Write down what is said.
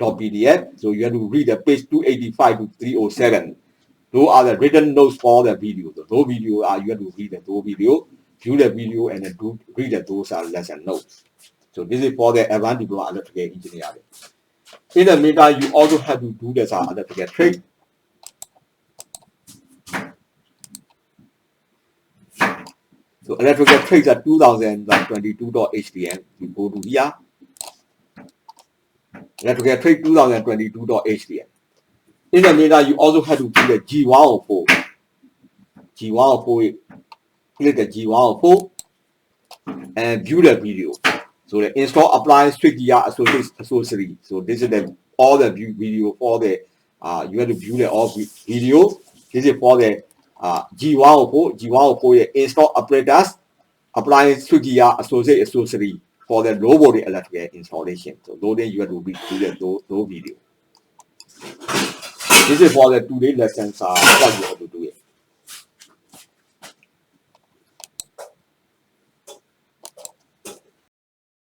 .pdf. So you have to read the page 285 to 307. Those are the written notes for the video. So those video are you have to read those video, view the video, and then read those are lesson notes. So this is for the advanced diploma electrical engineering. In the meantime, you also have to do this electrical trade. So electrical trades are 2022.htm. You go to here. Electrical trade 2022.htm. In the meantime, you also have to do the G104. G104, click the G104 and view the video. So the install appliance switchgear accessory. So this is all the video for the you have to view the all video. This is for the G104. G104 install apparatus appliance switchgear accessory for the robotic electrical installation. So those you have to read those video. This is for the 2-day lessons. What you have to do.